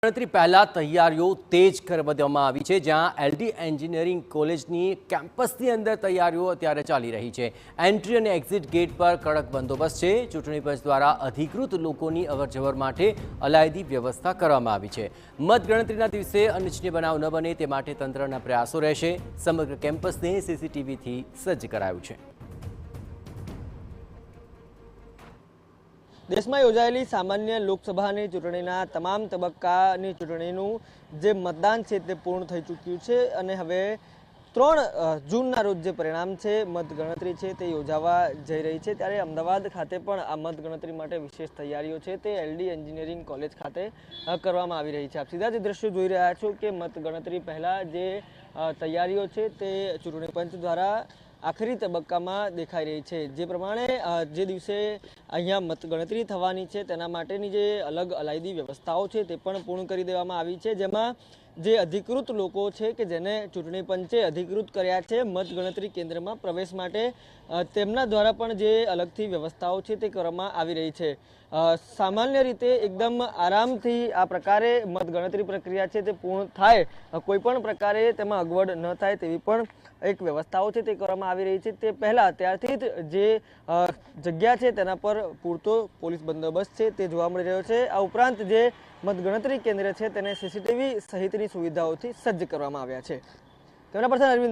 ગણતરી પહેલા તૈયારીઓ તેજ કરી દેવામાં આવી છે, જ્યાં એલડી એન્જિનિયરિંગ કોલેજની કેમ્પસની અંદર તૈયારીઓ અત્યારે ચાલી રહી છે। એન્ટ્રી અને એક્ઝિટ ગેટ પર કડક બંદોબસ્ત છે। ચૂંટણી પંચ દ્વારા અધિકૃત લોકોની અવરજવર માટે અલાયદી વ્યવસ્થા કરવામાં આવી છે। મતગણતરીના દિવસે અનિચ્છનીય બનાવ ન બને તે માટે તંત્રના પ્રયાસો રહેશે। સમગ્ર કેમ્પસને સીસીટીવીથી સજ્જ કરાયું છે। देश में योजायेली सामान्य लोकसभा चूंटणीना तमाम तबक्कानी चूंटणीनुं जे मतदान है ते पूर्ण थई चूक्युं छे अने हवे 3 जूनना रोज जे परिणाम है मतगणतरी है ते योजावा जई रही है। त्यारे अमदावाद खाते पण आ मतगणतरी माटे विशेष तैयारीओ छे ते एलडी एन्जिनियरिंग कॉलेज खाते करवामां आवी रही है। आप सीधा ज दृश्य जोई रह्या छो के मतगणतरी पहला जे तैयारीओ छे ते चूंटणी पंच द्वारा आखरी तबक्का में देखाई रही है। जे प्रमाणे जे दिवसे अहींया मतगणतरी थवानी छे तेना माटेनी जे अलग अलायदी व्यवस्थाओं छे ते पण पूर्ण करी देवामां आवी छे। जेमां जे अधिकृत लोको छे के जेने चूंटणी पंचे अधिकृत कर्या छे मतगणतरी केन्द्र में प्रवेश माटे तेमना द्वारा पण जे अलगथी व्यवस्थाओं छे ते करवामां आवी रही है। सामान्य रीते एकदम आरामथी आ प्रकारे मतगणतरी प्रक्रिया छे ते पूर्ण थाय, कोईपण प्रकारे तेमां अगवड न थाय तेवी पण एक व्यवस्थाओं छे ते करवामां आवी रही है। ते पहला त्यारथी ज जे जग्या छे तेना पर पूरतो पोलीस बंदोबस्त छे ते जोवा मळी रह्यो छे। आ उपरांत जे मतगणतरी केन्द्र छे तेने सीसीटीवी सहितनी सुविधाओथी सज्ज करवामां आव्या छे। तेमना परथम अरविंद